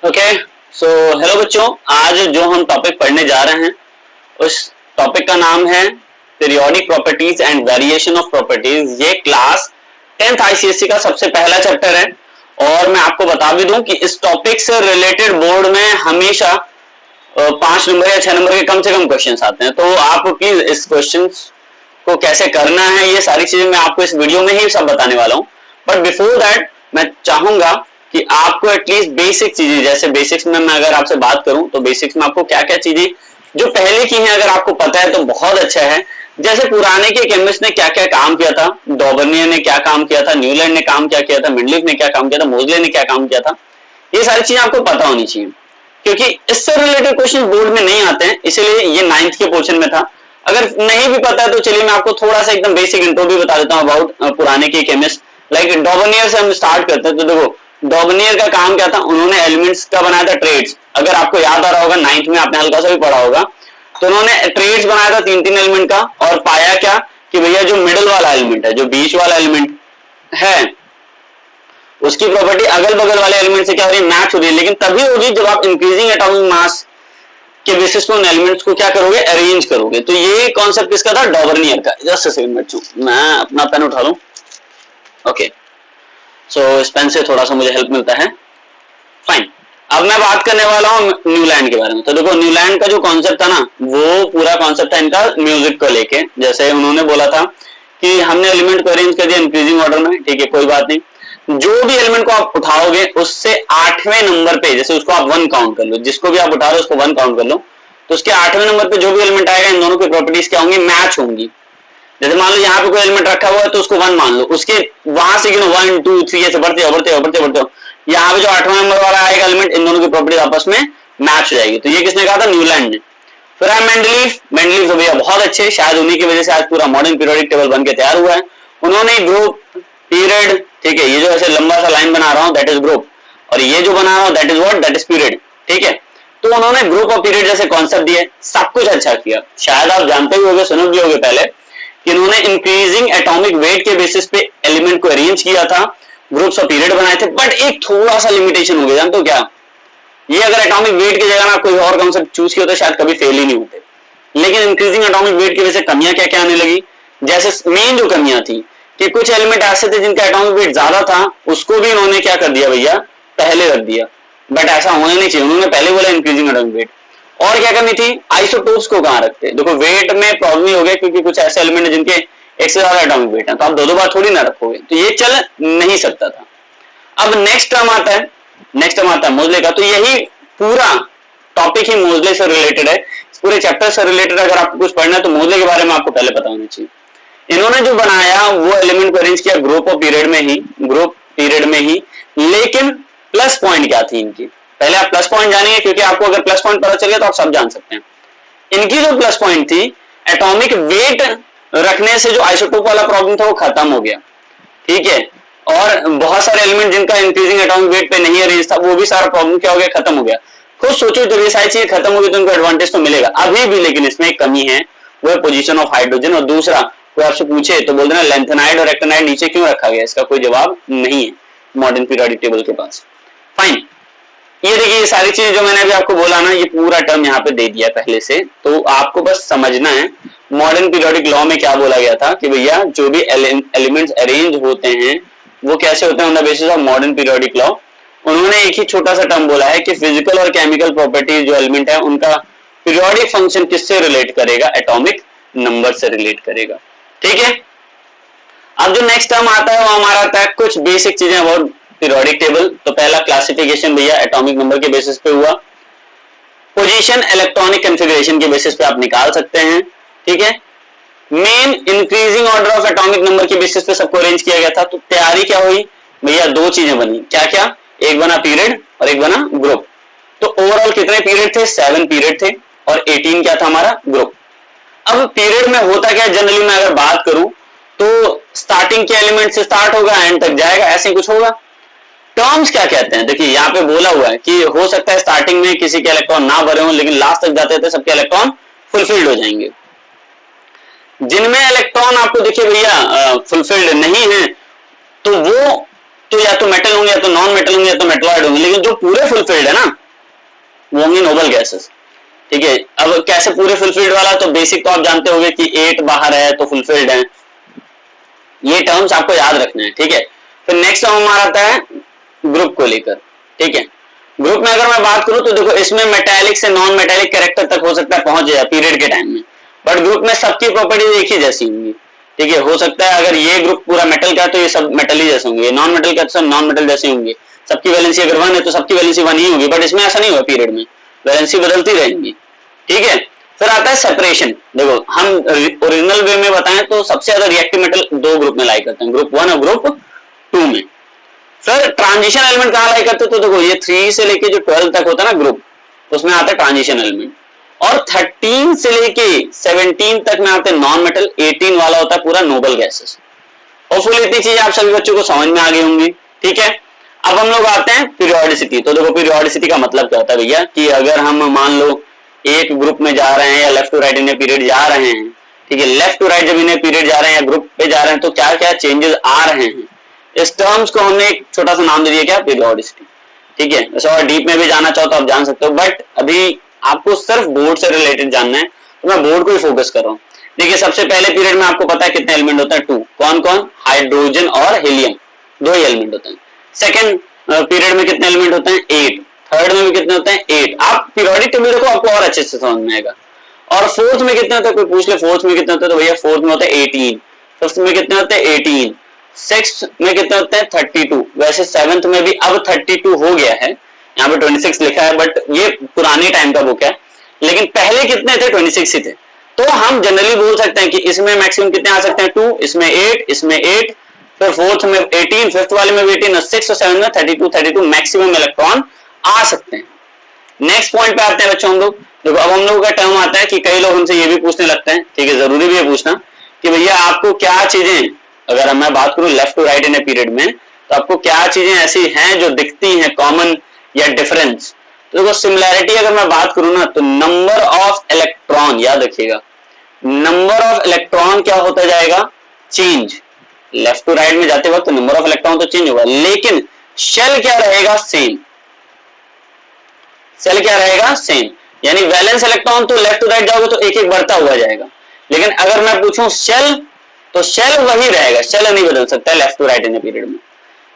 Okay so hello बच्चों, आज जो हम टॉपिक पढ़ने जा रहे हैं उस टॉपिक का नाम है periodic properties and variation of properties. ये क्लास 10th आईसीएसई का सबसे पहला चैप्टर है और मैं आपको बता भी दूं कि इस टॉपिक से रिलेटेड बोर्ड में हमेशा 5 नंबर या 6 नंबर के कम से कम क्वेश्चंस आते हैं। तो आप प्लीज इस क्वेश्चंस को कैसे करना है ये सारी चीजें मैं आपको इस वीडियो में ही सब बताने वाला हूँ। बट बिफोर दैट मैं चाहूंगा कि आपको एटलीस्ट बेसिक चीजें, जैसे बेसिक्स में मैं अगर आपसे बात करूं तो बेसिक्स में आपको क्या क्या चीजें जो पहले की हैं अगर आपको पता है तो बहुत अच्छा है। जैसे पुराने के केमिस्ट ने क्या क्या काम किया था, डॉबर्नियर ने क्या काम किया था, न्यूलैंड ने काम क्या किया था, मेंडलीफ ने क्या काम किया था, मोजले ने क्या काम किया था, ये सारी चीजें आपको पता होनी चाहिए क्योंकि इससे रिलेटेड क्वेश्चन बोर्ड में नहीं आते हैं, इसीलिए ये 9th के पोर्शन में था। अगर नहीं भी पता है तो चलिए मैं आपको थोड़ा सा एकदम बेसिक इंट्रो भी बता देता हूँ अबाउट पुराने के केमिस्ट। लाइक डॉबर्नियर से हम स्टार्ट करते हैं। तो देखो डॉबर्नियर का काम क्या था, उन्होंने एलिमेंट्स का बनाया था ट्रेड्स। अगर आपको याद आ रहा होगा 9th में आपने हल्का सा भी पढ़ा होगा, तो उन्होंने ट्रेड्स बनाया था 3-3 एलिमेंट का और पाया क्या कि भैया जो मिडिल वाला एलिमेंट है, जो बीच वाला एलिमेंट है, उसकी प्रॉपर्टी अगल बगल वाले एलिमेंट से क्या हो रही है, मैच हो रही है। लेकिन तभी होगी जब आप इंक्रीजिंग एटॉमिक मास के बेसिस पे उन एलिमेंट्स को क्या करोगे, अरेंज करोगे। तो ये कॉन्सेप्ट किसका था, डॉबर्नियर का। जस्ट अ सेकंड बच्चों, मैं अपना पेन उठा लूं। ओके सो इस पेन से थोड़ा सा मुझे हेल्प मिलता है। फाइन, अब मैं बात करने वाला हूँ न्यूलैंड के बारे में। तो देखो न्यूलैंड का जो कॉन्सेप्ट था ना, वो पूरा कॉन्सेप्ट था इनका म्यूजिक को लेके। जैसे उन्होंने बोला था कि हमने एलिमेंट को अरेंज कर दिया इंक्रीजिंग ऑर्डर में, ठीक है कोई बात नहीं। जो भी एलिमेंट को आप उठाओगे उससे 8वें नंबर पे, जैसे उसको आप 1 काउंट कर लो, जिसको भी आप उठा रहे हो उसको 1 काउंट कर लो, तो उसके 8वें नंबर पे जो भी एलिमेंट आएगा इन दोनों की प्रॉपर्टीज क्या होंगी, मैच होंगी। जैसे मान लो यहाँ पे कोई एलिमेंट रखा हुआ है तो उसको 1 मान लो, उसके वहां से 1 2 3 ऐसे बढ़ते हो यहाँ पे जो 8वां नंबर वाला आएगा एलिमेंट, इन दोनों की प्रॉपर्टी आपस में मैच हो जाएगी। तो ये किसने कहा था, न्यूलैंड ने। फिर है मेंडलीफ। मेंडलीफ तो भैया बहुत अच्छे, शायद उन्हीं की वजह से आज पूरा मॉडर्न पीरियोडिक टेबल बन के तैयार हुआ है। उन्होंने ग्रुप पीरियड, ठीक है, ये जो ऐसे लंबा सा लाइन बना रहा हूँ दैट इज ग्रुप, और ये जो बना रहा हूँ that is what, that is period, ठीक है। तो उन्होंने ग्रुप और पीरियड जैसे कॉन्सेप्ट दिए, सब कुछ अच्छा किया। शायद आप जानते ही होंगे, सुने भी होंगे पहले कि इन्होंने इंक्रीजिंग एटॉमिक वेट के बेसिस पे एलिमेंट को अरेंज किया था, ग्रुप्स और पीरियड बनाए थे। बट एक थोड़ा सा लिमिटेशन हो गया, जानते हो क्या, ये अगर एटॉमिक वेट की जगह ना कोई और कॉन्सेप्ट चूज किया तो शायद कभी फेल ही नहीं होते। लेकिन इंक्रीजिंग एटॉमिक वेट की वजह से कमियां क्या क्या आने लगी। जैसे मेन जो कमियां थी कि कुछ एलिमेंट ऐसे थे जिनका एटॉमिक वेट ज्यादा था, उसको भी इन्होंने क्या कर दिया भैया, पहले रख दिया। बट ऐसा होना नहीं चाहिए, उन्होंने पहले बोला इंक्रीजिंग एटॉमिक वेट। और क्या कमी थी, आइसोटोप्स को कहां रखते। देखो वेट में प्रॉब्लम ही हो गया क्योंकि कुछ ऐसे एलिमेंट है जिनके एक से ज्यादा एटॉमिक वेट है, तो आप दो बार थोड़ी ना रखोगे, तो ये चल नहीं सकता था। अब नेक्स्ट टर्म आता है मोजले का। तो यही पूरा टॉपिक ही मोजले से रिलेटेड है, पूरे चैप्टर से रिलेटेड। अगर आपको कुछ पढ़ना है तो मोजले के बारे में आपको पहले पता होना चाहिए। इन्होंने जो बनाया वो एलिमेंट को अरेंज किया ग्रुप और पीरियड में ही, लेकिन प्लस पॉइंट क्या थी इनकी, पहले आप प्लस पॉइंट जानिए क्योंकि आपको अगर प्लस पॉइंट पता चल गया तो आप सब जान सकते हैं। इनकी जो प्लस पॉइंट थी, एटॉमिक वेट रखने से जो आइसोटोप वाला प्रॉब्लम था वो खत्म हो गया, ठीक है। और बहुत सारे एलिमेंट जिनका इंक्रीजिंग एटॉमिक वेट पे नहीं अरेंज था, वो भी सारा प्रॉब्लम क्या हो गया, खत्म हो गया। खुद सोचो जब ये सारी चीजें खत्म होगी तो उनको एडवांटेज तो मिलेगा अभी भी, लेकिन इसमें एक कमी है, वो है पोजीशन ऑफ हाइड्रोजन। और दूसरा कोई आपसे पूछे तो बोल देना लेंथेनाइड और एक्टिनाइड नीचे क्यों रखा गया, इसका कोई जवाब नहीं है मॉडर्न पीरियोडिक टेबल के पास। फाइन, ये देखिए ये सारी चीजें जो मैंने अभी आपको बोला ना, ये पूरा टर्म यहाँ पे दे दिया पहले से, तो आपको बस समझना है मॉडर्न पीरियोडिक लॉ में क्या बोला गया था कि भैया जो भी एलिमेंट्स अरेंज होते हैं वो कैसे होते हैं on the basis of modern periodic law. उन्होंने एक ही छोटा सा टर्म बोला है कि फिजिकल और केमिकल प्रॉपर्टीज जो एलिमेंट है उनका पीरियोडिक फंक्शन किससे रिलेट करेगा, एटॉमिक नंबर से रिलेट करेगा, ठीक है। अब जो नेक्स्ट टर्म आता है वो हमारा आता है कुछ बेसिक चीजें अबाउट पीरियोडिक टेबल। तो पहला क्लासिफिकेशन भैया एटॉमिक नंबर के बेसिस पे हुआ, पोजीशन इलेक्ट्रॉनिक कॉन्फ़िगरेशन के बेसिस पे आप निकाल सकते हैं, ठीक है। Main increasing order of atomic number के बेसिस पे सबको अरेंज किया गया था। तो तैयारी क्या हुई भैया, 2 चीजें बनी, क्या क्या, एक बना पीरियड और एक बना ग्रुप। तो ओवरऑल कितने पीरियड थे, 7 पीरियड थे और 18 क्या था हमारा ग्रुप। अब पीरियड में होता क्या, जनरली मैं अगर बात करूं तो स्टार्टिंग के एलिमेंट से स्टार्ट होगा, एंड तक जाएगा, ऐसे कुछ होगा। टर्म्स क्या कहते हैं, देखिए यहाँ पे बोला हुआ है कि हो सकता है स्टार्टिंग में किसी के इलेक्ट्रॉन ना भरे हों, लेकिन लास्ट तक जाते थे सबके इलेक्ट्रॉन फुलफिल्ड हो जाएंगे। जिनमें इलेक्ट्रॉन आपको देखिए भैया फुलफिल्ड नहीं है तो वो तो या तो मेटल होंगे, या तो नॉन मेटल होंगे, या तो मेटलॉइड होंगे, लेकिन जो पूरे फुलफिल्ड है ना वो होंगे नोबल गैसेस। ठीक है, अब कैसे पूरे फुलफिल्ड वाला, तो बेसिक तो आप जानते होंगे कि 8 बाहर है तो फुलफिल्ड है, ये टर्म्स आपको याद रखने हैं। ठीक है, फिर नेक्स्ट टर्म हमारा आता है ग्रुप को लेकर। ठीक है, ग्रुप में अगर मैं बात करूं तो देखो इसमें मेटालिक से नॉन मेटालिक कैरेक्टर तक हो सकता है पहुंच जाए पीरियड के टाइम में, बट ग्रुप में सबकी प्रॉपर्टीज एक ही जैसी होंगी। ठीक है, हो सकता है अगर ये ग्रुप पूरा मेटल का है तो ये सब मेटल ही जैसे होंगे, नॉन मेटल का तो सब नॉन मेटल जैसे होंगे, सबकी वैलेंसी अगर 1 है तो सबकी वैलेंसी 1 ही होगी, बट इसमें ऐसा नहीं हुआ, पीरियड में वैलेंसी बदलती रहेंगी। ठीक है, फिर आता है सेपरेशन। देखो हम ओरिजिनल वे में बताएं तो सबसे ज्यादा रिएक्टिव मेटल 2 ग्रुप में लाई करते हैं, ग्रुप 1 और ग्रुप 2 में। फिर ट्रांजिशन एलिमेंट कहां लाई करते हैं, तो देखो ये 3 से लेके जो 12 तक होता है ना ग्रुप, उसमें आता है ट्रांजिशन एलिमेंट, और 13 से लेके 17 तक में आते हैं नॉन मेटल, 18 वाला होता है पूरा नोबल गैसेस। होपफुली इतनी चीजें आप सभी बच्चों को समझ में आ गई होंगी। ठीक है, अब हम लोग आते हैं पीरियोडिसिटी। तो देखो पीरियोडिसिटी का मतलब क्या होता है भैया, कि अगर हम मान लो एक ग्रुप में जा रहे हैं या लेफ्ट टू राइट इन्हें पीरियड जा रहे हैं, ठीक है, लेफ्ट टू राइट जब इन्हें पीरियड जा रहे हैं या ग्रुप पे जा रहे हैं तो क्या क्या चेंजेस आ रहे हैं, इस टर्म्स को हमने एक छोटा सा नाम दे दिया, क्या, पीरियोडिसिटी। ठीक है, वैसे और डीप में भी जाना चाहो तो आप जान सकते हो, बट अभी आपको सिर्फ बोर्ड से रिलेटेड जानना है तो मैं बोर्ड को ही फोकस कर रहा हूँ। देखिए सबसे पहले पीरियड में आपको पता है कितने एलिमेंट होते हैं, 2। कौन कौन, हाइड्रोजन और हीलियम, 2 ही एलिमेंट होते हैं। सेकंड पीरियड में कितने एलिमेंट होते हैं, 8। थर्ड में भी कितने होते हैं, 8। आप पीरियोडिक टेबल देखो आपको और अच्छे से समझ में आएगा। और फोर्थ में कितने होते हैं, कोई पूछ ले फोर्थ में कितने होते हैं, तो भैया फोर्थ में होते हैं 18। फिफ्थ में कितने होते हैं, 18। सिक्स्थ में कितने होते हैं, 32। वैसे सेवंथ में भी अब 32 हो गया है, यहाँ पे 26 लिखा है, बट ये पुराने टाइम का बुक है, लेकिन पहले कितने थे, 26 ही थे। तो हम जनरली बोल सकते हैं कि इसमें मैक्सिमम कितने आ सकते हैं, 2, इसमें 8, इसमें 8, फिर फोर्थ में 18, फिफ्थ वाले में भी 18, सिक्स और सेवन में 32 मैक्सिमम इलेक्ट्रॉन आ सकते हैं। नेक्स्ट पॉइंट पे आते हैं बच्चों हम लोग। देखो अब हम लोगों का टर्म आता है कि कई लोग हमसे ये भी पूछने लगते हैं, ठीक है, जरूरी भी है पूछना, कि भैया आपको क्या चीजें, अगर मैं बात करूं left to right in a period में, तो आपको क्या चीजें ऐसी हैं जो दिखती हैं कॉमन या डिफरेंस। तो देखो सिमिलैरिटी अगर मैं बात करूं ना, तो नंबर ऑफ इलेक्ट्रॉन, याद रखिएगा, नंबर ऑफ इलेक्ट्रॉन क्या होता जाएगा, चेंज। लेफ्ट टू राइट में जाते वक्त नंबर ऑफ इलेक्ट्रॉन तो चेंज होगा, लेकिन शेल क्या रहेगा, सेम। सेल क्या रहेगा, सेम। यानी वैलेंस इलेक्ट्रॉन तो लेफ्ट टू राइट जाओगे तो एक एक बढ़ता हुआ जाएगा, लेकिन अगर मैं पूछूं शेल, तो शेल वही रहेगा, शेल नहीं बदल सकता है left to right in period में।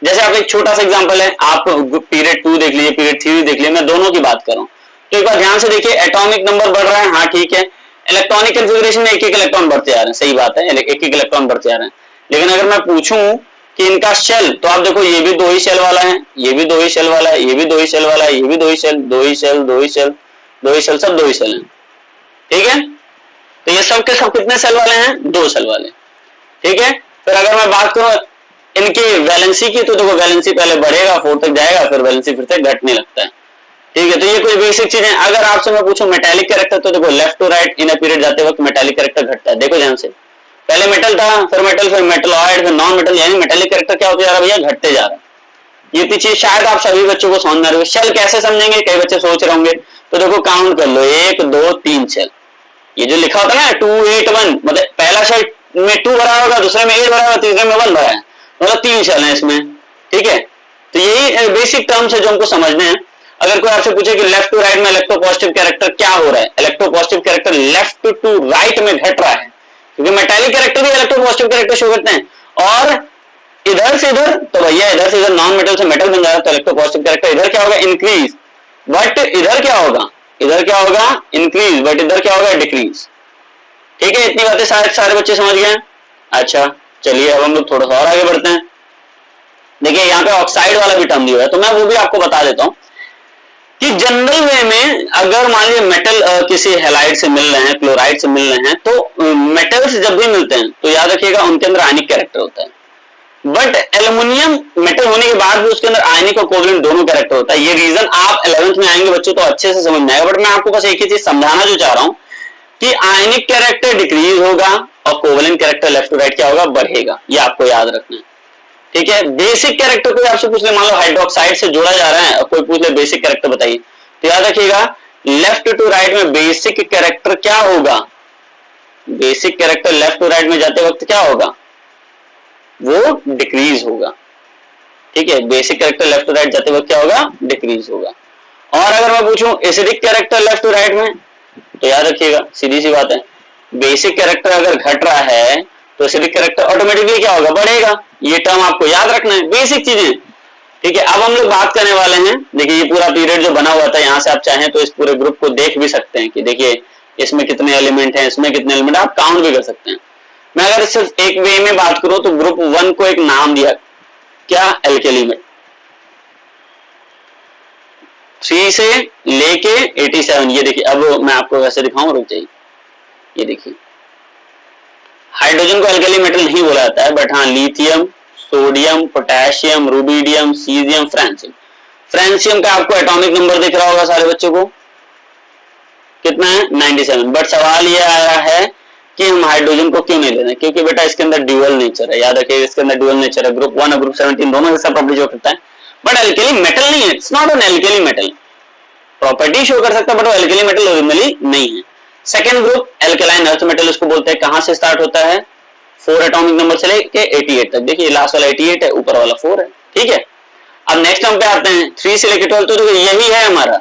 जैसे आप एक छोटा सा एग्जांपल है, आप पीरियड 2 देख लीजिए, पीरियड 3 देख लीजिए, मैं दोनों की बात कर रहा हूं, तो एक बार ध्यान से देखिए, एटॉमिक नंबर बढ़ रहा है, हाँ ठीक है, इलेक्ट्रॉनिक कन्फिगरेशन में एक एक इलेक्ट्रॉन बढ़ते आ रहे हैं, सही बात है, एक एक इलेक्ट्रॉन बढ़ते आ रहे हैं, लेकिन अगर मैं पूछूं कि इनका शेल, तो आप देखो ये भी 2 ही शेल वाला है, ये भी 2 ही शेल वाला है, ये भी 2 ही शेल वाला है, ये भी 2 ही शेल, 2 ही शेल, 2 ही शेल, 2 ही शेल, सब 2 ही शेल हैं। ठीक है, तो ये सब के सब कितने सेल वाले हैं, 2 सेल वाले। ठीक है, फिर अगर मैं बात करूं इनकी वैलेंसी की, तो देखो वैलेंसी पहले बढ़ेगा, 4 तक जाएगा, फिर वैलेंसी फिर से घटने लगता है। ठीक है, तो ये कुछ बेसिक चीजें। अगर आपसे मैं पूछूं मेटालिक कैरेक्टर, तो देखो left to right in a period जाते वक्त मेटालिक कैरेक्टर घटता है, देखो ध्यान से, पहले मेटल था, फिर मेटल, फिर मेटलॉइड, फिर नॉन मेटल, यानी मेटालिक कैरेक्टर क्या होता जा रहा है भैया, घटते जा रहा है। ये चीज शायद आप सभी बच्चों को समझ में आ रही है। शेल कैसे समझेंगे, कई बच्चे सोच रहे होंगे, तो देखो काउंट कर लो, 1 2 3 शेल, ये जो लिखा होता है ना 2 8 1, मतलब पहला शेल में 2 भरा होगा, दूसरे में 8 भरा होगा, तीसरे में 1 भरा है, मतलब 3 शेल है इसमें। ठीक है, तो यही बेसिक टर्म्स है जो हमको समझने हैं। अगर कोई आपसे पूछे कि लेफ्ट टू राइट में इलेक्ट्रोपॉजिटिव कैरेक्टर क्या हो रहा है, electropositive character left to right में घट रहा है, क्योंकि मेटालिक कैरेक्टर भी इलेक्ट्रोपॉजिटिव कैरेक्टर शो करते हैं, और इधर से इधर, तो भैया इधर से इधर नॉन मेटल से मेटल बन जा रहा है, तो इलेक्ट्रोपॉजिटिव कैरेक्टर इधर क्या होगा, इंक्रीज, बट इधर क्या होगा, इधर क्या होगा, इंक्रीज, बट इधर क्या होगा, डिक्रीज। ठीक है, इतनी बातें शायद सारे बच्चे समझ गए। अच्छा चलिए अब हम लोग थोड़ा सा और आगे बढ़ते हैं। देखिए यहाँ पे ऑक्साइड वाला भी टर्म दिया है, तो मैं वो भी आपको बता देता हूँ कि जनरल वे में अगर मान लीजिए मेटल किसी हैलाइड से मिल रहे हैं, क्लोराइड से मिल रहे हैं, तो मेटल्स जब भी मिलते हैं तो याद रखिएगा उनके अंदर आयनिक कैरेक्टर होता है, बट एल्युमिनियम मेटल होने के बाद भी उसके अंदर आयनिक और कोवलेंट दोनों कैरेक्टर होता है। ये रीजन आप 11th में आएंगे बच्चों तो अच्छे से समझ में आएगा, बट मैं आपको बस एक ही चीज समझाना जो चाह रहा हूं कि आयनिक कैरेक्टर डिक्रीज होगा और covalent character left to right क्या होगा, बढ़ेगा, ये आपको याद रखना है। ठीक है, बेसिक कैरेक्टर कोई आपसे पूछ ले, मान लो हाइड्रोक्साइड से जोड़ा जा रहा है और कोई पूछ ले बेसिक कैरेक्टर बताइए, तो याद रखिएगा लेफ्ट टू राइट में बेसिक कैरेक्टर क्या होगा, basic character left to right में जाते वक्त क्या होगा, वो डिक्रीज होगा। ठीक है, basic character left to right जाते वक्त क्या होगा, डिक्रीज होगा। और अगर मैं पूछूं acidic character left to right में, तो याद रखिएगा सीधी सी बात है, बेसिक कैरेक्टर अगर घट रहा है तो एसिडिक कैरेक्टर ऑटोमेटिकली क्या होगा, बढ़ेगा। ये टर्म आपको याद रखना है, बेसिक चीजें। ठीक है, अब हम लोग बात करने वाले हैं, देखिए ये पूरा पीरियड जो बना हुआ था, यहाँ से आप चाहें तो इस पूरे ग्रुप को देख भी सकते हैं कि देखिए इसमें कितने एलिमेंट हैं, इसमें कितने एलिमेंट, आप काउंट भी कर सकते हैं। मैं अगर सिर्फ एक वे में बात करूं तो ग्रुप 1 को एक नाम दिया, क्या, एल्केली मेटल। 3 से लेके 87, ये देखिए, अब मैं आपको वैसे दिखाऊं, रुक जाइए, ये देखिए हाइड्रोजन को एल्केली मेटल नहीं बोला जाता है, बट हाँ lithium, sodium, potassium, rubidium, caesium, francium. Francium का आपको एटॉमिक नंबर दिख रहा होगा सारे बच्चों को, कितना है, 97। बट सवाल ये आया है कि हम हाइड्रोजन को क्यों नहीं ले रहे, क्योंकि बेटा इसके अंदर ड्यूअल नेचर है, याद रखिए इसके अंदर ड्यूअल नेचर है, ग्रुप 1 और ग्रुप 17 दोनों हिस्सा प्रॉपर्टी शो करता है, बट एल्केली मेटल नहीं है, it's not an alkali metal. Property show कर सकता है बट वो एल्केली मेटल ओरिजिनली नहीं है। Second group alkaline earth metal उसको बोलते हैं, कहां से स्टार्ट होता है, 4 एटॉमिक नंबर से लेके 88 तक, देखिए लास्ट वाला 88 है, ऊपर वाला 4 है, ठीक है। अब नेक्स्ट हम पे आते हैं 3 से लेके 12, तो देखो यही है हमारा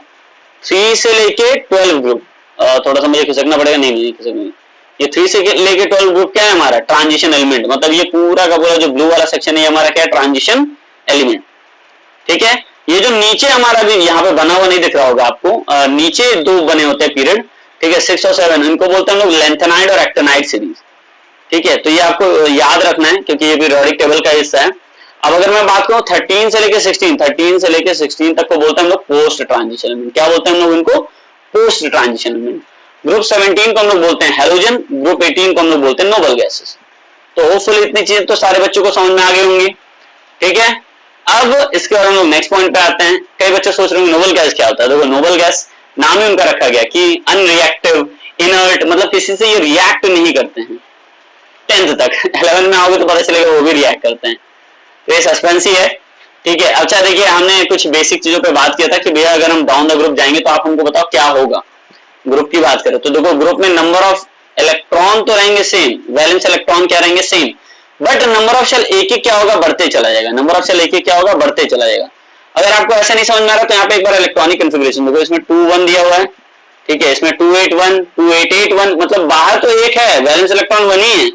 3 से लेके 12 ग्रुप। थोड़ा सा मुझे खिसकना पड़ेगा, नहीं खिसकना नहीं, ये 3 से लेके 12 ग्रुप क्या है हमारा, ट्रांजिशन एलिमेंट, मतलब ये पूरा का पूरा जो ब्लू वाला सेक्शन है हमारा क्या है, ट्रांजिशन एलिमेंट, ठीक है। ये जो नीचे हमारा भी यहाँ पे बना हुआ नहीं दिख रहा होगा आपको, नीचे 2 बने होते हैं पीरियड, ठीक है, 6 और 7, इनको बोलते हैं हम लोग लेंथेनाइड और एक्टिनाइड सीरीज, ठीक है। तो ये आपको याद रखना है क्योंकि ये पीरियोडिक टेबल का हिस्सा है। अब अगर मैं बात करूं 13 से लेके 16 तक को बोलते हैं हम लोग पोस्ट ट्रांजिशन एलिमेंट, क्या बोलते हैं हम लोग इनको, पोस्ट ट्रांजिशन एलिमेंट। ग्रुप 17 को हम लोग बोलते हैं हैलोजन, ग्रुप 18 को हम लोग बोलते हैं नोबल गैसेस। तो होपफुली इतनी चीज तो सारे बच्चों को समझ में आ गई होंगी, ठीक है। अब इसके बाद हम लोग नेक्स्ट पॉइंट पे आते हैं। कई बच्चे सोच रहे होंगे नोबल गैस क्या होता है, देखो नोबल गैस नाम ही उनका रखा गया कि अनरिएक्टिव, इनर्ट, मतलब किसी से ये रिएक्ट नहीं करते हैं। 10th तक, 11 में आओगे तो पता चलेगा वो भी रिएक्ट करते हैं, तो ये सस्पेंस ही है, ठीक है। अच्छा देखिए हमने कुछ बेसिक चीजों पे बात किया था कि भैया अगर हम डाउन द ग्रुप जाएंगे तो आप हमको बताओ क्या होगा। ग्रुप की बात करें तो देखो ग्रुप में नंबर ऑफ इलेक्ट्रॉन तो रहेंगे सेम, वैलेंस इलेक्ट्रॉन क्या रहेंगे same, but number of shell एक एक क्या होगा, बढ़ते चला जाएगा, नंबर ऑफ शेल एक एक क्या होगा, बढ़ते चला जाएगा। अगर आपको ऐसा नहीं समझ में आ रहा तो यहाँ पे एक बार इलेक्ट्रॉनिक कॉन्फ़िगरेशन देखो, इसमें 2 1 दिया हुआ है, ठीक है, इसमें 2 8 1 2 8 8 1, मतलब बाहर तो एक है, वैलेंस इलेक्ट्रॉन 1 ही है,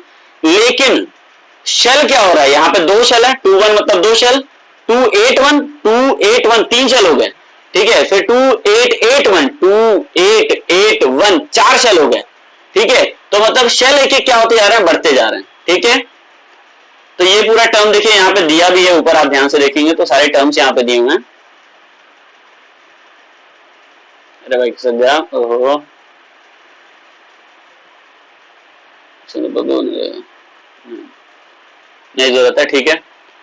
लेकिन शेल क्या हो रहा है, यहाँ पे 2 शेल है, 2 1 मतलब 2 शेल, 2 8 1 2 8 1 3 शेल हो गए, ठीक है, फिर 2 8 8 1 2 8 8 1 4 शेल हो गए, ठीक है। तो मतलब शेल एक एक क्या होते जा रहे हैं, बढ़ते जा रहे हैं, ठीक है। तो ये पूरा टर्म देखिए यहाँ पे दिया भी है ऊपर, आप ध्यान से देखेंगे तो सारे टर्म्स यहाँ पे दिए हुए हैं। अरे भाई सर गया, ओहो नहीं जरूरत है, ठीक है।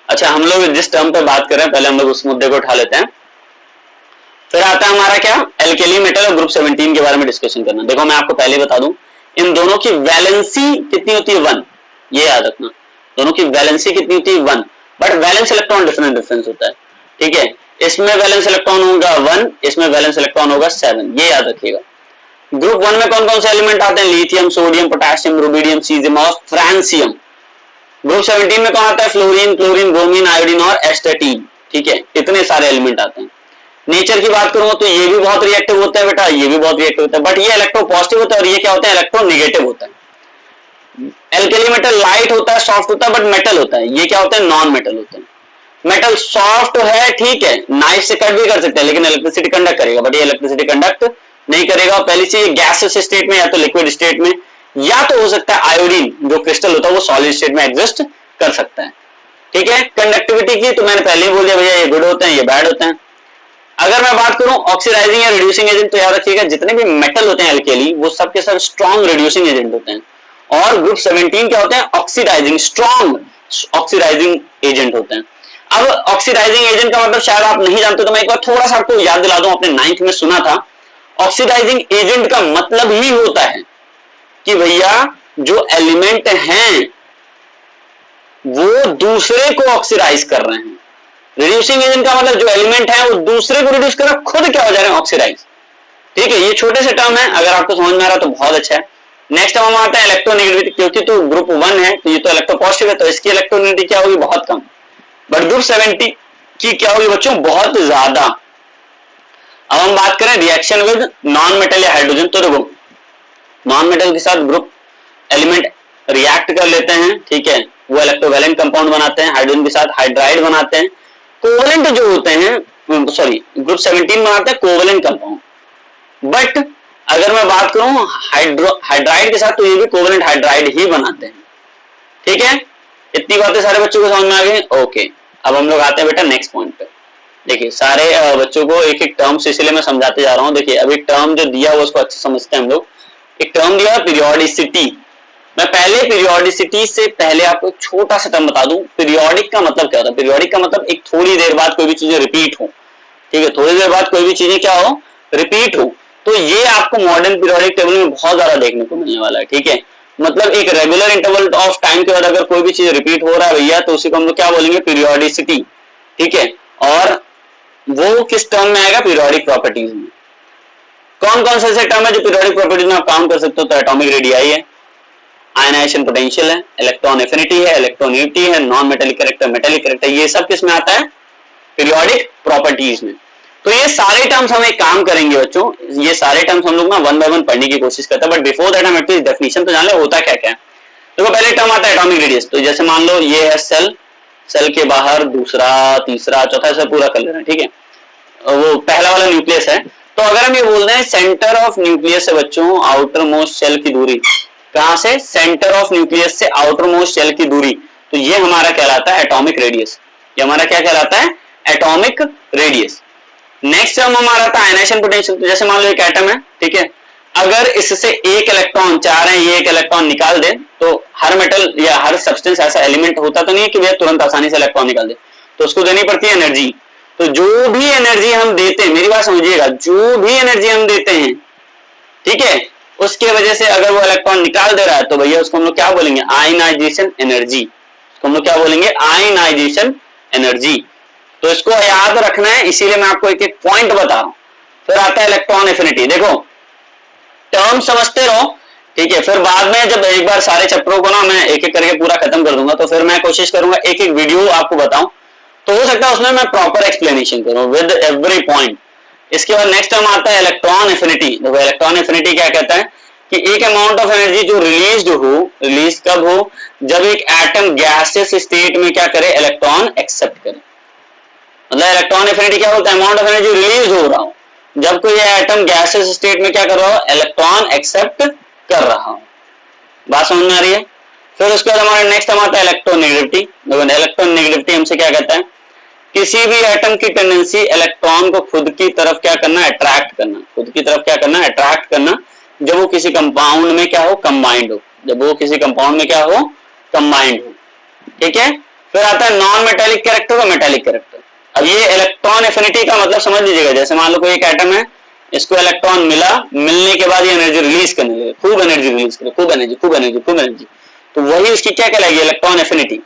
अच्छा हम लोग जिस टर्म पे बात कर रहे हैं पहले हम लोग उस मुद्दे को उठा लेते हैं, फिर आता है हमारा क्या, एल्केली मेटल और ग्रुप 17 के बारे में डिस्कशन करना। देखो मैं आपको पहले बता दूं, इन दोनों की वैलेंसी कितनी होती है, 1, ये याद रखना, दोनों की वैलेंसी कितनी होती है, 1, बट वैलेंस इलेक्ट्रॉन डिफरेंस होता है, ठीक है। इसमें वैलेंस इलेक्ट्रॉन होगा 1, इसमें वैलेंस इलेक्ट्रॉन होगा 7, ये याद रखिएगा। ग्रुप 1 में कौन कौन से एलिमेंट आते हैं, lithium, sodium, potassium, rubidium, caesium और फ्रांसियम। ग्रुप 17 में कौन आता है, फ्लोरीन, क्लोरीन, ब्रोमीन, आयोडीन और एस्टेटीन, ठीक है, इतने सारे एलिमेंट आते हैं। नेचर की बात करूं तो ये भी बहुत रिएक्टिव होता है बेटा, ये भी बहुत रिएक्टिव होता है, बट ये इलेक्ट्रो पॉजिटिव होता है और ये क्या होता है, इलेक्ट्रो नेगेटिव होता है। एल्केली मेटल लाइट होता है, सॉफ्ट होता है, बट मेटल होता है, ये क्या होता है, नॉन मेटल होता है। मेटल सॉफ्ट है, ठीक है, नाइफ से कट भी कर सकते हैं, लेकिन इलेक्ट्रिसिटी कंडक्ट करेगा, बट ये इलेक्ट्रिसिटी कंडक्ट नहीं करेगा। पहली चीज गैसेस स्टेट में या तो लिक्विड स्टेट में, या तो हो सकता है आयोडीन जो क्रिस्टल होता है वो सॉलिड स्टेट में एग्जिस्ट कर सकता है, ठीक है। कंडक्टिविटी की तो मैंने पहले ही बोल दिया भैया, ये गुड होते हैं, ये बैड होते हैं। अगर मैं बात करूं ऑक्सीडाइजिंग या रिड्यूसिंग एजेंट, तो याद रखिएगा जितने भी मेटल होते हैं एल्केली वो सबके सब स्ट्रॉन्ग रिड्यूसिंग एजेंट होते हैं, और ग्रुप 17 क्या होते हैं, ऑक्सीडाइजिंग, स्ट्रॉन्ग ऑक्सीडाइजिंग एजेंट होते हैं। अब ऑक्सीडाइजिंग एजेंट का मतलब शायद आप नहीं जानते, तो मैं एक बार थोड़ा सा आपको याद दिला दूं, अपने 9th में सुना था। ऑक्सीडाइजिंग एजेंट का मतलब ही होता है कि भैया जो एलिमेंट हैं वो दूसरे को ऑक्सीडाइज कर रहे हैं। रिड्यूसिंग एजेंट का मतलब जो एलिमेंट है वो दूसरे को रिड्यूस कर रहा है, खुद क्या हो जा रहे हैं, ऑक्सीडाइज, ठीक है। ये छोटे से टर्म है, अगर आपको समझ में आ रहा तो बहुत अच्छा है। नेक्स्ट हम आता है इलेक्ट्रोनेगेटिविटी, क्योंकि तो ग्रुप 1 है तो ये तो इलेक्ट्रोपॉजिटिव है, तो इसकी इलेक्ट्रोनेगेटिविटी क्या होगी, बहुत कम। बट ग्रुप 17 कि क्या होगी बच्चों, बहुत ज्यादा। अब हम बात करें रिएक्शन विद नॉन मेटल या हाइड्रोजन, तो देखो नॉन मेटल के साथ ग्रुप एलिमेंट रिएक्ट कर लेते हैं, ठीक है, वो इलेक्ट्रोवैलेंट कंपाउंड बनाते हैं, हाइड्रोजन के साथ हाइड्राइड बनाते हैं, कोवलेंट जो होते हैं, सॉरी ग्रुप 17 बनाते हैं कोवलेंट कंपाउंड। बट अगर मैं बात करूं हाइड्राइड के साथ, तो ये भी कोवलेंट हाइड्राइड ही बनाते हैं, ठीक है। इतनी बातें सारे बच्चों को समझ में आ गई, ओके। अब हम लोग आते हैं बेटा नेक्स्ट पॉइंट पे। देखिए सारे बच्चों को एक एक टर्म्स इसलिए मैं समझाते जा रहा हूं। देखिए अभी टर्म जो दिया हुआ उसको अच्छे समझते हैं हम लोग। एक टर्म दिया पीरियोडिसिटी। मैं पहले पीरियोडिसिटी से पहले आपको एक छोटा सा टर्म बता दूं, पीरियोडिक का मतलब क्या होता है। पीरियोडिक का मतलब एक थोड़ी देर बाद कोई भी चीजें रिपीट हो, ठीक है, थोड़ी देर बाद कोई भी चीजें क्या हो, रिपीट हो। तो ये आपको मॉडर्न पीरियोडिक टेबल में बहुत ज्यादा देखने को मिलने वाला है, ठीक है। मतलब एक रेगुलर इंटरवल ऑफ टाइम के बाद अगर कोई भी चीज रिपीट हो रहा है भैया, तो उसी को हम लोग क्या बोलेंगे, पीरियोडिसिटी, ठीक है। और वो किस टर्म में आएगा, पीरियोडिक प्रॉपर्टीज में। कौन कौन से ऐसे टर्म है जो पीरियोडिक प्रॉपर्टीज में आप काम कर सकते हो, तो एटॉमिक रेडियाई है, आयनाइजेशन पोटेंशियल है, इलेक्ट्रॉन एफिनिटी है, इलेक्ट्रोनिटी है, non metallic character, metallic character, ये सब किस में आता है, पीरियोडिक प्रॉपर्टीज में। तो ये सारे टर्म्स हम एक काम करेंगे बच्चों, ये सारे टर्म्स हम लोग ना वन बाय वन पढ़ने की कोशिश करते हैं, बट बिफोर दैट हम एटलीस्ट डेफिनेशन तो जान ले होता क्या क्या है। देखो पहले टर्म आता है एटॉमिक रेडियस। तो जैसे मान लो ये है सेल, सेल के बाहर दूसरा, तीसरा, चौथा, ऐसा पूरा कर लेना, ठीक है। वो पहला वाला न्यूक्लियस है। तो अगर हम ये बोल रहे हैं सेंटर ऑफ न्यूक्लियस से बच्चों आउटर मोस्ट सेल की दूरी, कहां से, सेंटर ऑफ न्यूक्लियस से आउटर मोस्ट सेल की दूरी, तो ये हमारा कहलाता है एटॉमिक रेडियस। ये हमारा क्या कहलाता है, एटॉमिक रेडियस। नेक्स्ट टर्म हमारा था आयनाइजेशन पोटेंशियल। तो जैसे मान लो एक एटम है, ठीक है, अगर इससे एक इलेक्ट्रॉन चाह रहे हैं ये एक इलेक्ट्रॉन निकाल दे, तो हर मेटल या हर सब्सटेंस ऐसा एलिमेंट होता तो नहीं है कि वह तुरंत आसानी से इलेक्ट्रॉन निकाल दे, तो उसको देनी पड़ती है एनर्जी। तो जो भी एनर्जी हम देते हैं, मेरी बात समझिएगा, जो भी एनर्जी हम देते हैं, ठीक है, उसके वजह से अगर वो इलेक्ट्रॉन निकाल दे रहा है, तो भैया उसको हम लोग क्या बोलेंगे, आयनाइजेशन एनर्जी। उसको हम लोग क्या बोलेंगे, आयनाइजेशन एनर्जी। तो इसको याद रखना है, इसीलिए मैं आपको एक एक पॉइंट बता रहा हूं। फिर आता है इलेक्ट्रॉन एफिनिटी। देखो टर्म समझते रहो, ठीक है, फिर बाद में जब एक बार सारे चैप्टरों को ना मैं एक एक करके पूरा खत्म कर दूंगा, तो फिर मैं कोशिश करूंगा एक एक वीडियो आपको बताऊं, तो हो सकता है उसमें मैं प्रॉपर एक्सप्लेनेशन करूं विद एवरी पॉइंट। इसके बाद नेक्स्ट टर्म आता है इलेक्ट्रॉन एफिनिटी। देखो इलेक्ट्रॉन एफिनिटी क्या कहता है कि एक अमाउंट ऑफ एनर्जी जो रिलीज हो, रिलीज कब हो, जब एक एटम गैसियस स्टेट में क्या करे, इलेक्ट्रॉन एक्सेप्ट करे। मतलब इलेक्ट्रॉन एफिनिटी क्या बोलता है, अमाउंट ऑफ एनर्जी रिलीज हो रहा हो जब कोई एटम गैसियस स्टेट में क्या कर रहा हो, इलेक्ट्रॉन एक्सेप्ट कर रहा हो। बात समझ में आ रही है। फिर उसके बाद हमारा नेक्स्ट टर्म आता है इलेक्ट्रोनेगेटिविटी। देखो इलेक्ट्रोनेगेटिविटी हमसे क्या कहता है, किसी भी एटम की टेंडेंसी इलेक्ट्रॉन को खुद की तरफ क्या करना, अट्रैक्ट करना, खुद की तरफ क्या करना, अट्रैक्ट करना, जब वो किसी कंपाउंड में क्या हो, कंबाइंड हो, जब वो किसी कंपाउंड में क्या हो, कंबाइंड हो, ठीक है। फिर आता है नॉन मेटेलिक कैरेक्टर और मेटेलिक कैरेक्टर। अब ये इलेक्ट्रॉन एफिनिटी का मतलब समझ लीजिएगा, जैसे मान लो कोई एक एटम है, इसको इलेक्ट्रॉन मिला, मिलने के बाद ये एनर्जी रिलीज करने लगे, खूब एनर्जी रिलीज करे, खूब एनर्जी, खूब एनर्जी, खूब एनर्जी, तो वही उसकी क्या कहलाएगी, इलेक्ट्रॉन एफिनिटी।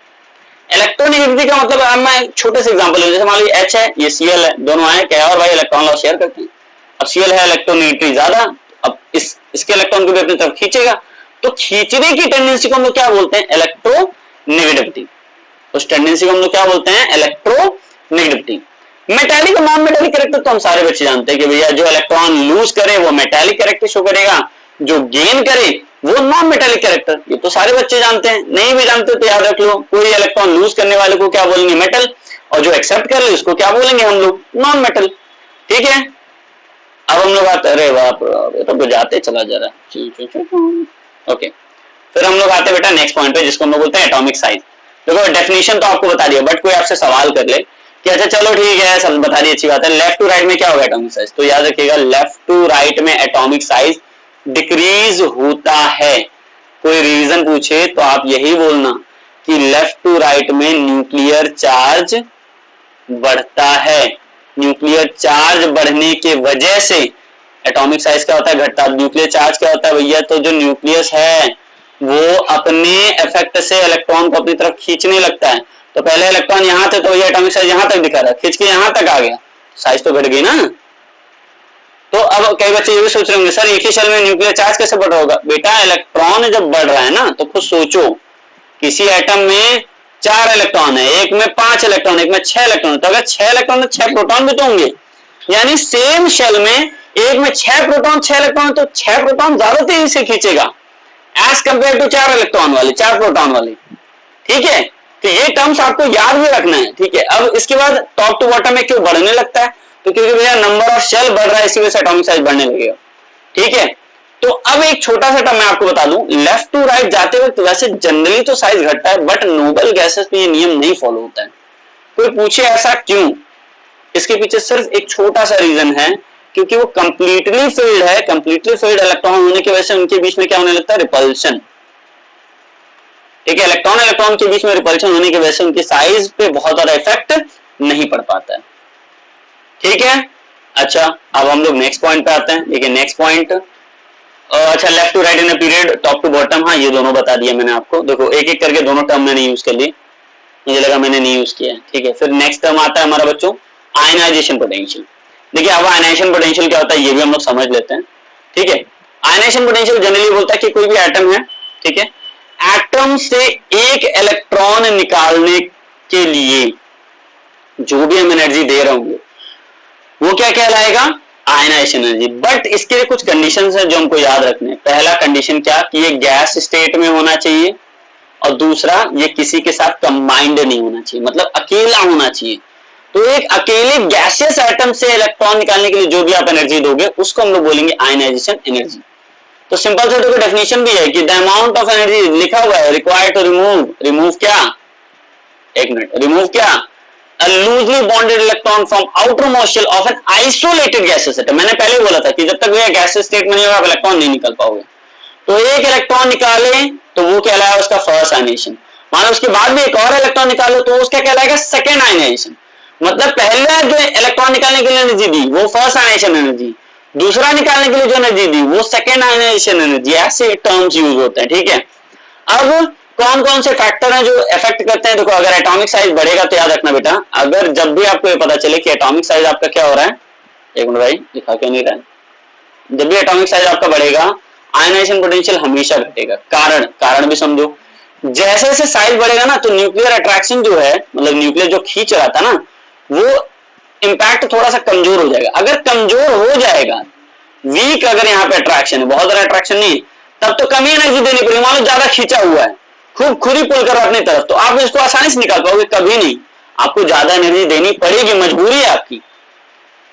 इलेक्ट्रोनेगेटिविटी का मतलब अब मैं छोटे से एग्जांपल लूं, जैसे मान लो H है, ये Cl है, दोनों आए क्या, और भाई इलेक्ट्रॉन लॉस शेयर करते हैं। अब Cl है इलेक्ट्रोनेगेटिविटी ज्यादा, अब इसके इलेक्ट्रॉन को भी अपनी तरफ खींचेगा, तो खींचने की टेंडेंसी को हम लोग क्या बोलते हैं, इलेक्ट्रोनेगेटिविटी। उस टेंडेंसी को हम लोग क्या बोलते हैं, इलेक्ट्रोनेगेटिविटी। मेटालिक और नॉन मेटालिक कैरेक्टर तो हम सारे बच्चे जानते हैं कि भैया जो इलेक्ट्रॉन लूज करे वो मेटालिक कैरेक्टर शो करेगा, जो गेन करे वो नॉन मेटालिक कैरेक्टर। ये तो सारे बच्चे जानते हैं, नहीं भी जानते तो याद रख लो, कोई इलेक्ट्रॉन लूज करने वाले को क्या बोलेंगे, मेटल, और जो एक्सेप्ट कर ले उसको क्या बोलेंगे हम लोग, नॉन मेटल, ठीक है। अब हम लोग आते, अरे बाप रे तो बुझाते चला जा रहा, ओके। फिर हम लोग आते बेटा नेक्स्ट पॉइंट पे, जिसको हम लोग बोलते हैं एटॉमिक साइज। देखो डेफिनेशन तो आपको बता दिया, बट कोई आपसे सवाल कर ले कि अच्छा चलो ठीक है सब बता दी, अच्छी बात है, लेफ्ट टू राइट में क्या होगा एटॉमिक साइज, तो याद रखिएगा लेफ्ट टू राइट में एटॉमिक साइज डिक्रीज होता है। कोई रीजन पूछे तो आप यही बोलना कि लेफ्ट टू राइट में न्यूक्लियर चार्ज बढ़ता है, न्यूक्लियर चार्ज बढ़ने के वजह से एटॉमिक साइज क्या होता है, घटता है। न्यूक्लियर चार्ज क्या होता है भैया, तो जो न्यूक्लियस है वो अपने इफेक्ट से इलेक्ट्रॉन को अपनी तरफ खींचने लगता है। तो पहले इलेक्ट्रॉन यहां थे, तो भैया एटॉमिक साइज यहां तक दिखा रहा है, खींच के यहां तक आ गया, साइज तो घट गई ना। तो अब कई बच्चे ये भी सोच रहे होंगे सर एक ही सेल में न्यूक्लियर चार्ज कैसे बढ़ रहा होगा। बेटा इलेक्ट्रॉन जब बढ़ रहा है ना, तो खुद सोचो किसी एटम में 4 इलेक्ट्रॉन है, एक में 5 इलेक्ट्रॉन, एक में 6 इलेक्ट्रॉन, तो अगर 6 इलेक्ट्रॉन में 6 प्रोटॉन भी तो होंगे, यानी सेम शेल में एक में 6 प्रोटॉन 6 इलेक्ट्रॉन, तो 6 प्रोटॉन ज्यादा तेजी से खींचेगा एज कंपेयर टू 4 इलेक्ट्रॉन वाले, 4 प्रोटॉन वाले। ठीक है, तो ये टर्म्स आपको याद भी रखना है। ठीक है, अब इसके बाद टॉप टू बॉटम में क्यों बढ़ने लगता है, तो क्योंकि भैया नंबर ऑफ शेल बढ़ रहा है, इसी वजह से एटॉमिक साइज बढ़ने लगेगा। ठीक है, तो अब एक छोटा सा टर्म मैं आपको बता दूं, लेफ्ट टू राइट जाते वक्त वैसे जनरली तो साइज घटता है, बट नोबल गैसेस में ये नियम नहीं फॉलो होता है। कोई पूछे ऐसा क्यों, इसके पीछे सिर्फ एक छोटा सा रीजन है, क्योंकि वो कंप्लीटली फिल्ड है, कंप्लीटली फिल्ड इलेक्ट्रॉन होने की वजह से उनके बीच में क्या होने लगता है, रिपल्शन। ठीक है, इलेक्ट्रॉन इलेक्ट्रॉन के बीच में रिपल्शन होने की वजह से उनकी साइज पे बहुत ज्यादा इफेक्ट नहीं पड़ पाता है। ठीक है, अच्छा अब हम लोग नेक्स्ट पॉइंट पे आते हैं। देखिए नेक्स्ट पॉइंट, अच्छा left to right in a period, top to bottom, हाँ ये दोनों बता दिया मैंने आपको। देखो एक एक करके दोनों टर्म मैंने यूज कर लिए, मुझे लगा मैंने नहीं यूज किया। ठीक है, फिर नेक्स्ट टर्म आता है हमारा बच्चों आयनाइजेशन पोटेंशियल। देखिए अब आयनाइजेशन पोटेंशियल क्या होता है ये भी हम लोग समझ लेते हैं। ठीक है, आयनाइजेशन पोटेंशियल जनरली बोलता है कि कोई भी एटम है, ठीक है, एटम से एक इलेक्ट्रॉन निकालने के लिए जो भी हम एनर्जी दे रहे होंगे वो क्या कहलाएगा, आयनाइजेशन एनर्जी। बट इसके लिए कुछ कंडीशंस हैं जो हमको याद रखने हैं। पहला कंडीशन क्या, कि ये गैस स्टेट में होना चाहिए, और दूसरा ये किसी के साथ कंबाइंड नहीं होना चाहिए, मतलब अकेला होना चाहिए। तो एक अकेले गैसियस एटम से इलेक्ट्रॉन निकालने के लिए जो भी आप एनर्जी दोगे उसको हम लोग बोलेंगे आयनाइजेशन एनर्जी। तो सिंपल से देखो डेफिनेशन भी है कि द अमाउंट ऑफ एनर्जी लिखा हुआ है रिक्वायर्ड टू रिमूव क्या, एक मिनट, रिमूव क्या, a loosely bonded electron from outermost shell of an isolated gaseous atom। मैंने पहले बोला था कि जब तक भैया गैसियस स्टेट में नहीं होगा आप इलेक्ट्रॉन नहीं निकाल पाओगे। तो एक इलेक्ट्रॉन निकाले तो वो कहलाएगा उसका फर्स्ट आयनाइजेशन, मान उसके बाद भी एक और इलेक्ट्रॉन निकालो तो उसका कहलाएगा सेकेंड आयनाइजेशन। मतलब पहला जो इलेक्ट्रॉन निकालने के लिए एनर्जी दी वो फर्स्ट आयनाइजेशन एनर्जी, दूसरा निकालने के लिए जो एनर्जी दी वो सेकेंड आयनाइजेशन एनर्जी, ऐसे टर्म्स यूज होते हैं। ठीक है, अब कौन कौन से फैक्टर हैं जो इफेक्ट करते हैं, देखो अगर एटॉमिक साइज बढ़ेगा तो याद रखना बेटा, अगर जब भी आपको ये पता चले कि एटॉमिक साइज आपका क्या हो रहा है, एक मिनट भाई लिखा क्यों नहीं रहा है, जब भी एटॉमिक साइज आपका बढ़ेगा आयनाइजेशन पोटेंशियल हमेशा घटेगा। कारण भी समझो, जैसे जैसे साइज बढ़ेगा ना तो न्यूक्लियर अट्रैक्शन जो है, मतलब न्यूक्लियर जो खींच रहा था ना वो इंपैक्ट थोड़ा सा कमजोर हो जाएगा। अगर कमजोर हो जाएगा, वीक अगर यहाँ पे अट्रैक्शन है, बहुत ज्यादा अट्रैक्शन नहीं, तब तो कम ही एनर्जी देनी पड़ेगी। मान लो ज्यादा खींचा हुआ है, खुद ही पुल करो अपनी तरफ, तो आप इसको आसानी से निकाल पाओगे, कभी नहीं, आपको ज्यादा एनर्जी देनी पड़ेगी, मजबूरी है आपकी।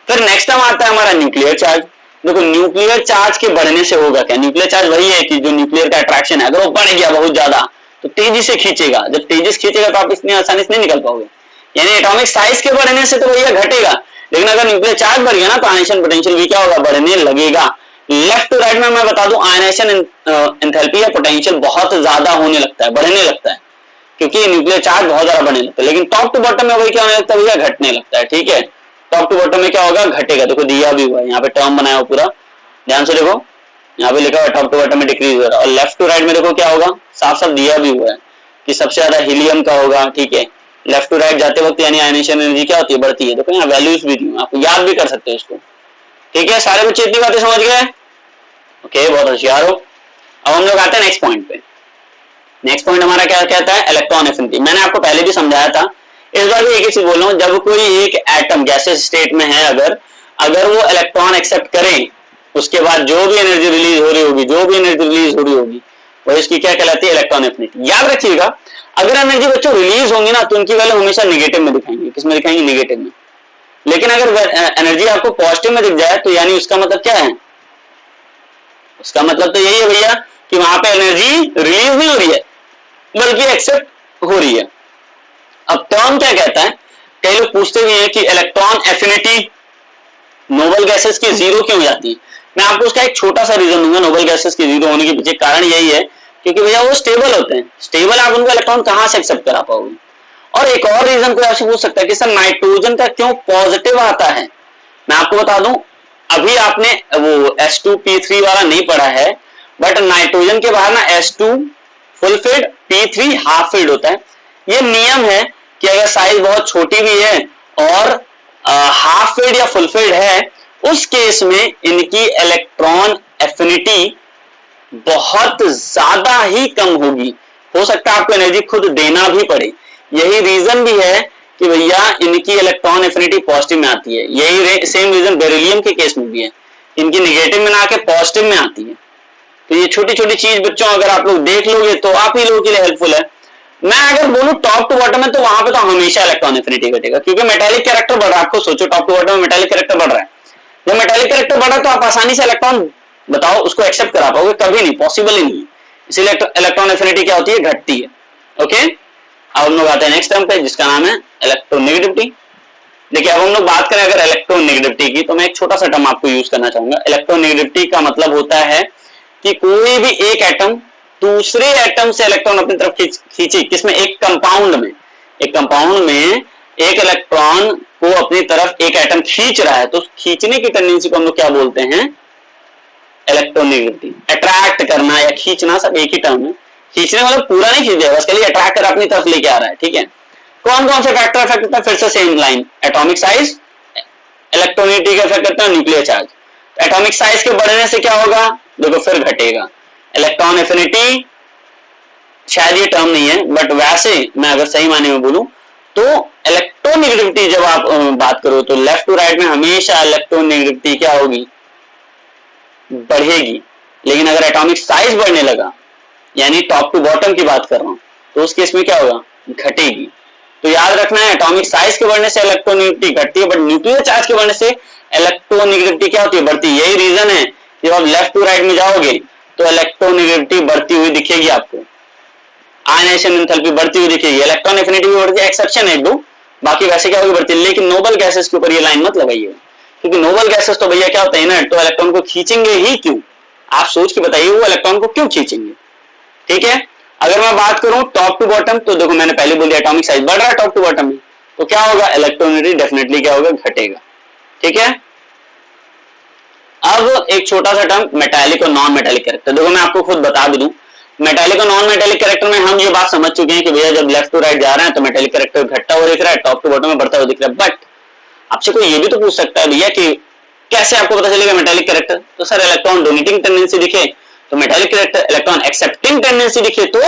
फिर नेक्स्ट टाइम आता है हमारा न्यूक्लियर चार्ज। देखो न्यूक्लियर चार्ज के बढ़ने से होगा क्या, न्यूक्लियर चार्ज वही है कि जो न्यूक्लियर का अट्रैक्शन है, अगर वो बढ़ गया बहुत ज्यादा तो तेजी से खींचेगा, जब तेजी से खींचेगा तो आप इतनी आसानी से नहीं निकल पाओगे। यानी एटॉमिक साइज के बढ़ने से तो भैया घटेगा, लेकिन अगर न्यूक्लियर चार्ज बढ़ गया ना तो आयनाइजेशन पोटेंशियल भी क्या होगा, बढ़ने लगेगा। लेफ्ट टू राइट में मैं बता दूं आयनाइजेशन एंथैल्पी या पोटेंशियल बहुत ज्यादा होने लगता है, बढ़ने लगता है, क्योंकि न्यूक्लियर चार्ज बहुत ज्यादा बढ़ने लगता है। लेकिन टॉप टू बॉटम में वही क्या होने लगता है भैया, घटने लगता है। ठीक है, टॉप टू बॉटम में क्या होगा, घटेगा। देखो दिया भी हुआ है यहाँ पे, टर्म बनाया हुआ पूरा, ध्यान से देखो, यहाँ पे लिखा हुआ टॉप टू बॉटम में डिक्रीज हो रहा है, और लेफ्ट टू राइट में देखो क्या होगा, साफ साफ दिया भी हुआ है कि सबसे ज्यादा हीलियम का होगा। ठीक है, लेफ्ट टू राइट जाते वक्त यानी आयनाइजेशन एनर्जी क्या होती है, बढ़ती है। देखो यहाँ वैल्यूज भी दी, आप याद भी कर सकते हो इसको। ठीक है, सारे बच्चे इतनी बातें समझ गए, ओके, बहुत होशियार हो। अब हम लोग आते हैं नेक्स्ट पॉइंट पे। नेक्स्ट पॉइंट हमारा क्या कहता है, इलेक्ट्रॉन एफिनिटी। मैंने आपको पहले भी समझाया था, इस बार भी एक ही चीज बोल रहा हूं, जब कोई एक एटम गैसियस स्टेट में है, अगर वो इलेक्ट्रॉन एक्सेप्ट करें, उसके बाद जो भी एनर्जी रिलीज हो रही होगी वो इसकी क्या कहलाती है, इलेक्ट्रॉन एफिनिटी। याद रखिएगा, अगर एनर्जी बच्चों रिलीज होंगी ना तो उनकी वैल्यू हमेशा निगेटिव में दिखाएंगे। किसमें दिखाएंगे, निगेटिव में। लेकिन अगर एनर्जी आपको पॉजिटिव में दिख जाए तो यानी उसका मतलब क्या है, उसका मतलब तो यही है भैया कि वहां पे एनर्जी रिलीज नहीं हो रही है बल्कि एक्सेप्ट हो रही है। अब टर्म क्या कहता है, कई लोग पूछते भी हैं कि इलेक्ट्रॉन एफिनिटी नोबल गैसेस की जीरो क्यों हो जाती है। मैं आपको उसका एक छोटा सा रीजन दूंगा नोबल गैसेस की जीरो होने के पीछे। कारण यही है क्योंकि भैया वो स्टेबल होते हैं, स्टेबल आप उनको इलेक्ट्रॉन कहां से एक्सेप्ट करा पाओगे। और एक और रीजन कोई आपसे पूछ सकता है कि सर नाइट्रोजन का क्यों पॉजिटिव आता है। मैं आपको बता दूं, अभी आपने वो S2P3 वाला नहीं पढ़ा है, बट नाइट्रोजन के बाहर ना S2 full field, P3 half filled होता है। ये नियम है कि अगर साइज बहुत छोटी भी है और हाफ फिल्ड या फुल फिल्ड है, उस केस में इनकी इलेक्ट्रॉन एफिनिटी बहुत ज्यादा ही कम होगी। हो सकता है आपको एनर्जी खुद देना भी पड़े। यही रीजन भी है कि भैया इनकी इलेक्ट्रॉन एफिनिटी पॉजिटिव में आती है। यही सेम रीजन बेरिलियम के केस में भी है, इनकी निगेटिव में ना आके पॉजिटिव में आती है। तो ये छोटी छोटी चीज बच्चों अगर आप लोग देख लोगे तो आप ही लोगों के लिए हेल्पफुल है। मैं अगर बोलूं टॉप टू बॉटम में तो वहां पे तो हमेशा इलेक्ट्रॉन एफिनिटी घटेगा, क्योंकि मेटालिक कैरेक्टर बढ़ रहा है। आपको सोचो टॉप टू बॉटम में मेटालिक कैरेक्टर बढ़ रहा है, जब मेटालिक कैरेक्टर बढ़ा तो आप आसानी से इलेक्ट्रॉन बताओ उसको एक्सेप्ट करा पाओगे? कभी नहीं, पॉसिबल ही नहीं। इसीलिए इलेक्ट्रॉन एफिनिटी क्या होती है? घटती है। ओके, अब हम लोग आते हैं नेक्स्ट टर्म पे जिसका नाम है इलेक्ट्रोनेगेटिविटी। देखिए अब हम लोग बात करें अगर इलेक्ट्रोनेगेटिविटी की, तो मैं एक छोटा सा टर्म आपको यूज करना चाहूंगा। इलेक्ट्रोनेगेटिविटी का मतलब होता है कि कोई भी एक एटम दूसरे एटम से इलेक्ट्रॉन अपनी तरफ खींचे, किसमें? एक कंपाउंड में। एक कंपाउंड में एक इलेक्ट्रॉन को अपनी तरफ एक एटम खींच रहा है, तो खींचने की टेंडेंसी को हम लोग क्या बोलते हैं? इलेक्ट्रोनेगेटिविटी। अट्रैक्ट करना या खींचना सब एक ही टर्म है। खींचने मतलब पूरा नहीं खींच जाएगा, उसके लिए अट्रैक्ट कर अपनी तरफ लेके आ रहा है। ठीक है, कौन कौन से फैक्टर इफेक्ट करता है? फिर से same line, atomic size, electronegativity का इफेक्ट करता है न्यूक्लियर चार्ज। एटॉमिक साइज के बढ़ने से क्या होगा? देखो फिर घटेगा। इलेक्ट्रॉन एफिनिटी शायद ये टर्म नहीं है, बट वैसे मैं अगर सही मायने में बोलूं तो इलेक्ट्रोनेगेटिविटी जब आप बात करो तो लेफ्ट टू राइट में हमेशा इलेक्ट्रोनेगेटिविटी क्या होगी? बढ़ेगी। लेकिन अगर एटॉमिक साइज बढ़ने लगा, यानी टॉप टू बॉटम की बात कर रहा हूं, तो उस केस में क्या होगा? घटेगी। तो याद रखना है एटॉमिक साइज के बढ़ने से इलेक्ट्रोनेगेटिविटी घटती है, बट न्यूक्लियर चार्ज के बढ़ने से इलेक्ट्रोनेगेटिविटी क्या होती है? बढ़ती है। यही रीजन है जब आप लेफ्ट टू राइट में जाओगे तो इलेक्ट्रोनेगेटिविटी बढ़ती हुई दिखेगी आपको, आयनाइजेशन एंथैल्पी बढ़ती हुई दिखेगी, इलेक्ट्रॉन एफिनिटी भी बढ़ती है। एक्सेप्शन है एक दो, बाकी वैसे क्या होगी? बढ़ती है। लेकिन नोबल गैसेस के ऊपर ये लाइन मत लगाइए, क्योंकि नोबल गैसेस तो भैया क्या होता है ना, तो इलेक्ट्रॉन को खींचेंगे ही क्यों? आप सोच के बताइए वो इलेक्ट्रॉन को क्यों खींचेंगे? ठीक है, अगर मैं बात करूं टॉप टू बॉटम, तो देखो मैंने पहले बोल दिया एटॉमिक साइज बढ़ रहा है टॉप टू बॉटम में, तो क्या होगा? इलेक्ट्रोनेगेटिविटी डेफिनेटली क्या होगा? घटेगा। ठीक है, अब एक छोटा सा टर्म मेटालिक और नॉन मेटालिक कैरेक्टर। देखो मैं आपको खुद बता भी दूं, मेटालिक और नॉन मेटालिक कैरेक्टर में हम ये बात समझ चुके हैं कि भैया जब लेफ्ट टू राइट जा रहे हैं तो मेटालिक कैरेक्टर घटता हुआ दिख रहा है, टॉप टू बॉटम में बढ़ता हुआ दिख रहा है। बट आपसे कोई ये भी तो पूछ सकता है भैया कि कैसे आपको पता चलेगा मेटालिक कैरेक्टर? तो सर इलेक्ट्रॉन डोनेटिंग टेंडेंसी दिखे तो metallic character, electron accepting tendency दिखे तो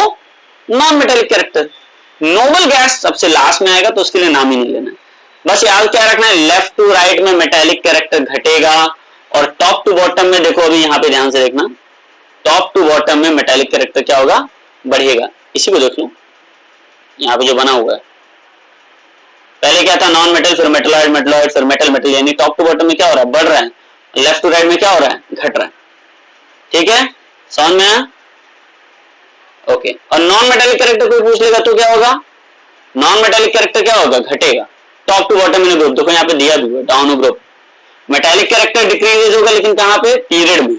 non metallic character. Noble gas सबसे लास्ट में आएगा तो उसके लिए नाम ही नहीं लेना है। बस याद क्या रखना है, लेफ्ट टू राइट में मेटालिक कैरेक्टर घटेगा और टॉप टू बॉटम में देखो, अभी यहाँ पे ध्यान से देखना, टॉप टू बॉटम में मेटालिक कैरेक्टर क्या होगा? बढ़ेगा। इसी को देख लो यहाँ पे जो बना हुआ है, पहले क्या था? नॉन मेटल, फिर मेटलॉइड, मेटलॉइड, फिर मेटल, मेटल, यानी टॉप टू बॉटम में क्या हो रहा है? बढ़ रहा है। लेफ्ट टू राइट में क्या हो रहा है? घट रहा है। ठीक है, समझ में आया? ओके, और नॉन मेटालिक कैरेक्टर कोई पूछ लेगा तो क्या होगा? नॉन मेटालिक कैरेक्टर क्या होगा? घटेगा। टॉप टू बॉटम में ग्रुप देखो यहाँ पे दिया भी है, down group. Metallic character decrease होगा, लेकिन कहां पे? पीरियड में।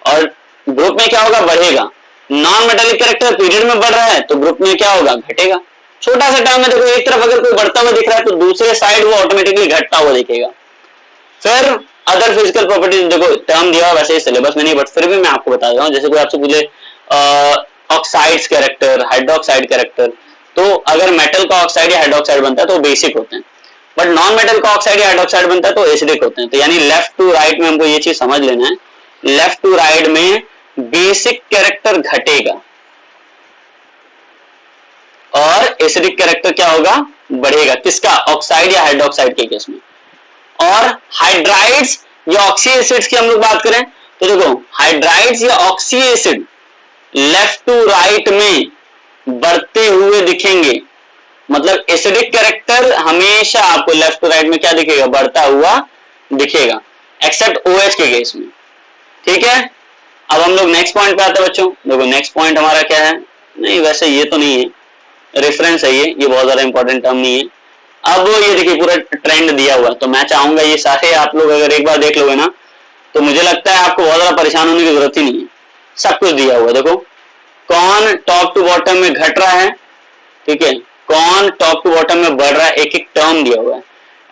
और ग्रुप में क्या होगा? बढ़ेगा। नॉन मेटालिक कैरेक्टर पीरियड में बढ़ रहा है तो ग्रुप में क्या होगा? घटेगा। छोटा सा टर्म है, देखो एक तरफ अगर कोई बढ़ता हुआ दिख रहा है तो दूसरे साइड वो ऑटोमेटिकली घटता हुआ दिखेगा। फिर अदर फिजिकल प्रॉपर्टीज, देखो टर्म दिया वैसे ही सिलेबस में नहीं, बट फिर भी मैं आपको बता रहा हूँ। जैसे कोई आपसे पूछे ऑक्साइड्स कैरेक्टर, हाइड्रोक्साइड कैरेक्टर, तो अगर मेटल का ऑक्साइड या हाइड्रोक्साइड बनता है तो बेसिक होते हैं, बट नॉन मेटल का ऑक्साइड या हाइड्रोक्साइड बनता है तो एसिडिक होते हैं। तो यानी लेफ्ट टू राइट में हमको ये चीज समझ लेना है, लेफ्ट टू राइट में बेसिक कैरेक्टर घटेगा और एसिडिक कैरेक्टर क्या होगा? बढ़ेगा। किसका? ऑक्साइड या हाइड्रोक्साइड के केस में। और हाइड्राइड्स या ऑक्सी एसिड्स की हम लोग बात करें तो देखो हाइड्राइड्स या oxyacid left to right में बढ़ते हुए दिखेंगे, मतलब एसिडिक कैरेक्टर हमेशा आपको लेफ्ट टू राइट में क्या दिखेगा? बढ़ता हुआ दिखेगा, एक्सेप्ट OH के केस में। ठीक है, अब हम लोग नेक्स्ट पॉइंट पे आते हैं बच्चों। देखो नेक्स्ट पॉइंट हमारा क्या है? नहीं वैसे ये तो नहीं है, रेफरेंस है ये बहुत ज्यादा इंपॉर्टेंट टर्म नहीं है। अब ये देखिए पूरा ट्रेंड दिया हुआ है, तो मैं चाहूंगा ये सारे आप लोग अगर एक बार देख लोगे ना तो मुझे लगता है आपको बहुत ज्यादा परेशान होने की जरूरत ही नहीं है। सब कुछ दिया हुआ है, देखो कौन टॉप टू बॉटम में घट रहा है, ठीक है, कौन टॉप टू बॉटम में बढ़ रहा है, एक एक टर्म दिया हुआ है।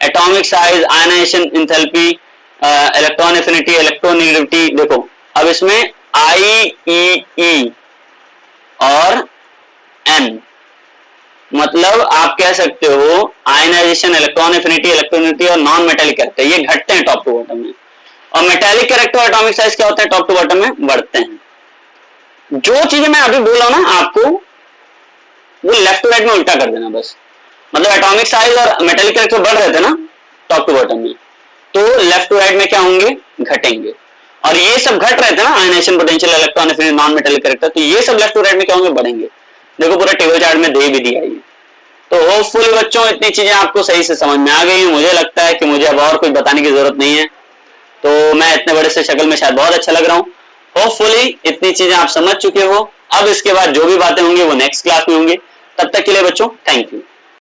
Atomic size, ionisation enthalpy, electron affinity, electronegativity. देखो अब इसमें IEE और N, मतलब आप कह सकते हो आयनाइजेशन, इलेक्ट्रॉन एफिनिटी, इलेक्ट्रोनेगेटिविटी और नॉन मेटालिक कैरेक्टर ये घटते हैं टॉप टू बॉटम में, और मेटालिक कैरेक्टर और एटॉमिक साइज क्या होते हैं? टॉप टू बॉटम में बढ़ते हैं। जो चीजें मैं अभी बोल रहा हूं ना आपको, वो लेफ्ट टू राइट में उल्टा कर देना बस। मतलब एटॉमिक साइज और मेटेलिक कैरेक्टर बढ़ रहे थे ना टॉप टू बॉटम में, तो लेफ्ट टू राइट में क्या होंगे, घटेंगे। और ये सब घट रहे थे ना, ionisation potential, electron affinity, non metallic character, तो ये सब लेफ्ट टू राइट में क्या होंगे, बढ़ेंगे। देखो पूरा टेबल चार्ट में दे भी दिया है। तो होपफुली बच्चों इतनी चीजें आपको सही से समझ में आ गई हैं। मुझे लगता है कि मुझे अब और कुछ बताने की जरूरत नहीं है, तो मैं इतने बड़े से शक्ल में शायद बहुत अच्छा लग रहा हूँ। होपफुली इतनी चीजें आप समझ चुके हो। अब इसके बाद जो भी बातें होंगी वो नेक्स्ट क्लास में होंगी। तब तक के लिए बच्चों थैंक यू।